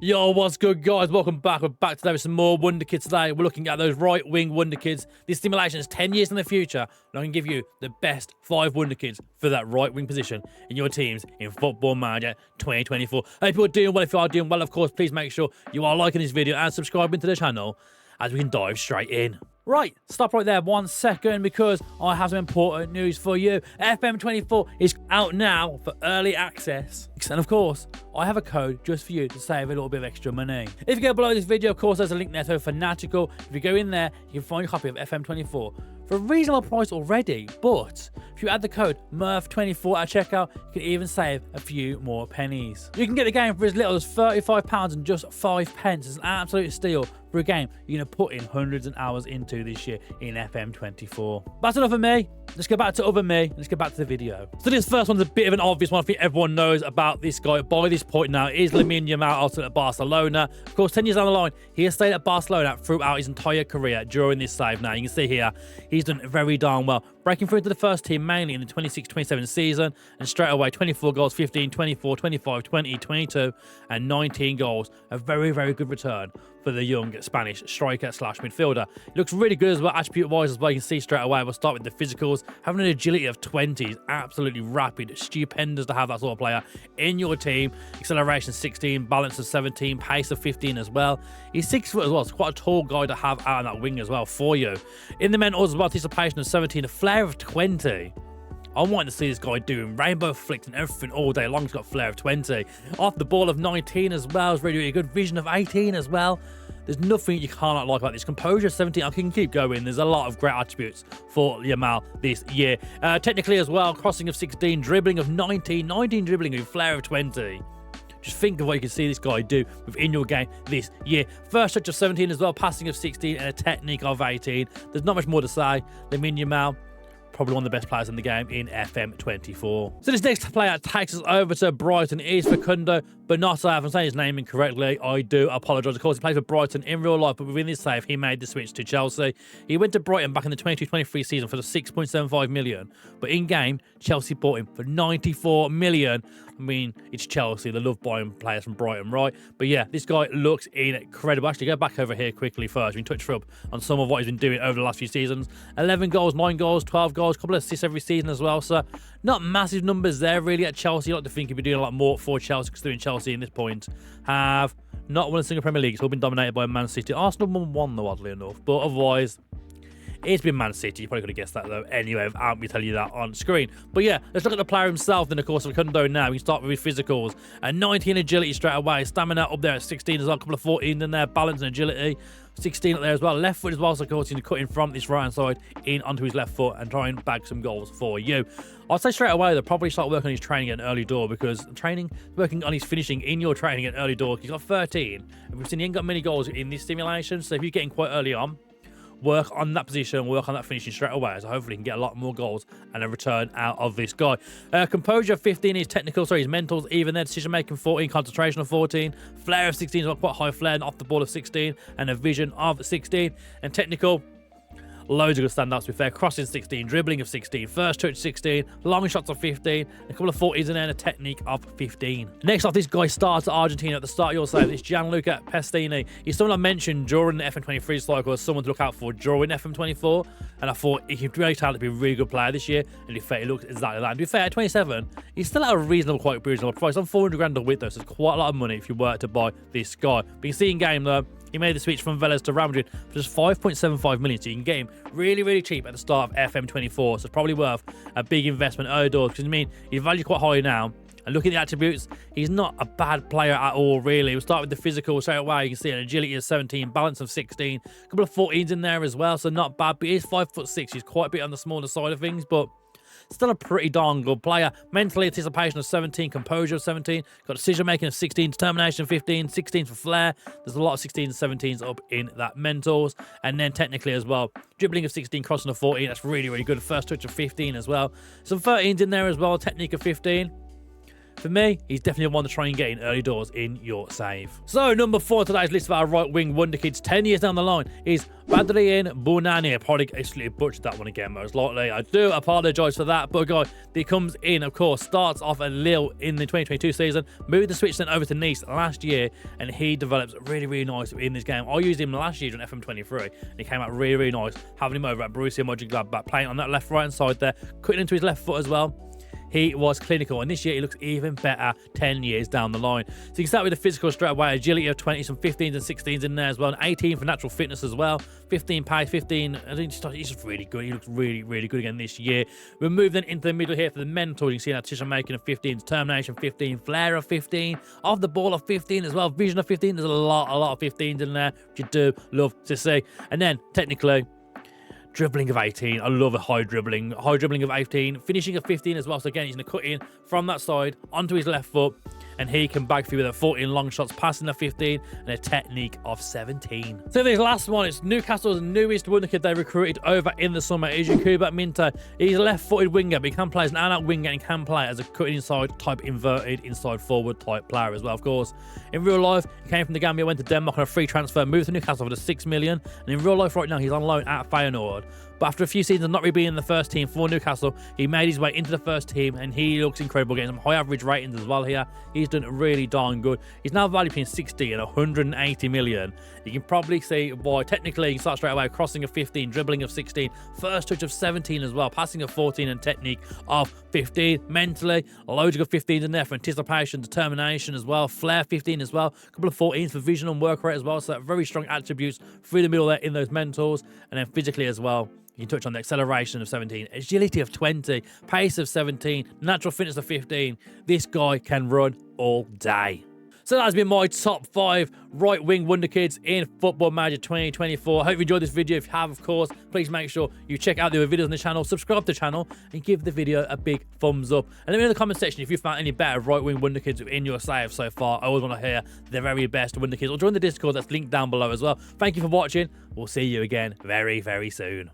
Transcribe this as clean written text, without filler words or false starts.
Yo, what's good, guys? Welcome back. We're back today with some more Wonderkids today. We're looking at those right-wing Wonderkids. This simulation is 10 years in the future, and I can give you the best 5 Wonderkids for that right-wing position in your teams in Football Manager 2024. I hope you're doing well. If you are doing well, of course, please make sure you are liking this video and subscribing to the channel as we can dive straight in. Right, stop right there 1 second because I have some important news for you. FM24 is out now for early access. And of course, I have a code just for you to save a little bit of extra money. If you go below this video, of course, there's a link there to Fanatical. If you go in there, you can find a copy of FM24 for a reasonable price already. But if you add the code MURF24 at checkout, you can even save a few more pennies. You can get the game for as little as £35 and just 5 pence. It's an absolute steal for a game you're going to put in hundreds of hours into this year in FM24. That's enough of me. Let's go back to other me. Let's get back to the video. So this first one's a bit of an obvious one. I think everyone knows about this guy by this point now. It is Lamine Yamal, also at Barcelona. Of course, 10 years down the line, he has stayed at Barcelona throughout his entire career during this save. Now, you can see here, he's done very darn well. Breaking through to the first team mainly in the 26-27 season, and straight away 24 goals, 15, 24, 25, 20, 22, and 19 goals. A very, very good return for the young Spanish striker slash midfielder. He looks really good as well, attribute-wise as well. You can see straight away. We'll start with the physicals. Having an agility of 20 is absolutely rapid. Stupendous to have that sort of player in your team. Acceleration 16, balance of 17, pace of 15 as well. He's 6 foot as well. It's quite a tall guy to have out on that wing as well for you. In the mentals as well, anticipation of 17, a flair of 20. I'm wanting to see this guy doing rainbow flicks and everything all day long. He's got a flair of 20. Off the ball of 19 as well. It's really, really good. Vision of 18 as well. There's nothing you cannot like about this. Composure of 17. I can keep going. There's a lot of great attributes for Yamal this year. Technically as well, crossing of 16, dribbling of 19. 19 dribbling with flair of 20. Just think of what you can see this guy do within your game this year. First touch of 17 as well, passing of 16, and a technique of 18. There's not much more to say. Lamine Yamal, probably one of the best players in the game in FM24. So this next player takes us over to Brighton. It is Facundo Bernardo. If I'm saying his name incorrectly, I do apologise. Of course, he plays for Brighton in real life, but within this save, he made the switch to Chelsea. He went to Brighton back in the 22-23 season for the 6.75 million, but in-game, Chelsea bought him for 94 million. I mean, it's Chelsea. They love buying players from Brighton, right? But yeah, this guy looks incredible. Actually, go back over here quickly first. We can touch up on some of what he's been doing over the last few seasons. 11 goals, 9 goals, 12 goals, a couple of assists every season as well. So not massive numbers there really at Chelsea. You like to think he'd be doing a lot more for Chelsea, considering Chelsea in this point have not won a single Premier League. It's all been dominated by Man City. Arsenal won though, oddly enough. But otherwise, it's been Man City. You probably could have guessed that though. Anyway, without me telling you that on screen. But yeah, let's look at the player himself. Then of course, Facundo now. We can start with his physicals. And 19 agility straight away. Stamina up there at 16 as well. A couple of 14 in there. Balance and agility. 16 up there as well. Left foot as well. So of course, he's cutting from this right hand side in onto his left foot and try and bag some goals for you. I'd say straight away they'll probably start working on his training at an early door, because working on his finishing in your training at an early door. He's got 13. And we've seen he ain't got many goals in this simulation. So if you're getting quite early on, work on that position, work on that finishing straight away, so hopefully he can get a lot more goals and a return out of this guy. Composure of 15, his technical, sorry, his mentals even there, decision making 14, concentration of 14, flair of 16, so quite high flair, and off the ball of 16, and a vision of 16, and technical, loads of good standouts to be fair. Crossing 16, dribbling of 16, first touch 16, long shots of 15, a couple of 40s in there, and a technique of 15. Next off, this guy starts at Argentina at the start of your save. It's Gianluca Pestini. He's someone I mentioned during the FM23 cycle as someone to look out for during FM24, and I thought he could really tell to be a really good player this year, and to be fair, he looks exactly that. And to be fair, at 27, he's still at a quite reasonable price. I'm 400 grand a week though, so it's quite a lot of money if you were to buy this guy. But you can see in game though, he made the switch from Vélez to Real Madrid for just 5.75 million, so you can get him really, really cheap at the start of FM24, so it's probably worth a big investment early doors, because I mean, he's valued quite high now, and looking at the attributes, he's not a bad player at all, really. We'll start with the physical straight away. You can see an agility of 17, balance of 16, a couple of 14s in there as well, so not bad, but he is 5'6". He's quite a bit on the smaller side of things, but still a pretty darn good player. Mentally, anticipation of 17, composure of 17, got decision making of 16, determination of 15, 16 for flair. There's a lot of 16s and 17s up in that mentals. And then technically as well, dribbling of 16, crossing of 14. That's really, really good. First touch of 15 as well. Some 13s in there as well, technique of 15. For me, he's definitely one to try and get in early doors in your save. So, number 4 on today's list of our right-wing Wonderkids 10 years down the line is Badrian Bunani. I probably absolutely butchered that one again, most likely. I do apologise for that, but guy, he comes in, of course, starts off at Lille in the 2022 season, moved the switch then over to Nice last year, and he develops really, really nice in this game. I used him last year on FM24, and he came out really, really nice, having him over at Borussia Mönchengladbach, playing on that left, right-hand side there, cutting into his left foot as well. He was clinical, and this year he looks even better 10 years down the line. So you can start with the physical straight away, agility of 20, some 15s and 16s in there as well, and 18 for natural fitness as well, 15 pace, 15, I think he's just really good. He looks really, really good again this year. We'll move then into the middle here for the mental. You can see now decision making of 15, determination 15, flair of 15, off the ball of 15 as well, vision of 15. There's a lot of 15s in there, which you do love to see. And then technically, dribbling of 18. I love a high dribbling of 18. Finishing of 15 as well. So again, he's going to cut in from that side onto his left foot, and he can bag for you with a 14 long shots, passing of 15, and a technique of 17. So this last one, it's Newcastle's newest Wonderkid they recruited over in the summer, is Yakuba Minta. He's a left-footed winger, but he can play as an out winger and can play as a cutting inside type, inverted inside forward type player as well, of course. In real life, he came from the Gambia, went to Denmark on a free transfer, moved to Newcastle for the 6 million, and in real life right now, he's on loan at Feyenoord. But after a few seasons of not really being in the first team for Newcastle, he made his way into the first team, and he looks incredible, getting some high average ratings as well here. He's done really darn good. He's now valued between 60 and 180 million. You can probably see why. Technically, you can start straight away, crossing of 15, dribbling of 16, first touch of 17 as well, passing of 14, and technique of 15. Mentally, loads of good 15s in there for anticipation, determination as well, flair 15 as well, a couple of 14s for vision and work rate as well. So very strong attributes through the middle there in those mentals, and then physically as well. You can touch on the acceleration of 17, agility of 20, pace of 17, natural fitness of 15. This guy can run all day. So that has been my top 5 right-wing Wonderkids in Football Manager 2024. I hope you enjoyed this video. If you have, of course, please make sure you check out the other videos on the channel, subscribe to the channel, and give the video a big thumbs up. And let me know in the comment section if you found any better right-wing Wonderkids in your save so far. I always want to hear the very best Wonderkids. Or join the Discord that's linked down below as well. Thank you for watching. We'll see you again very, very soon.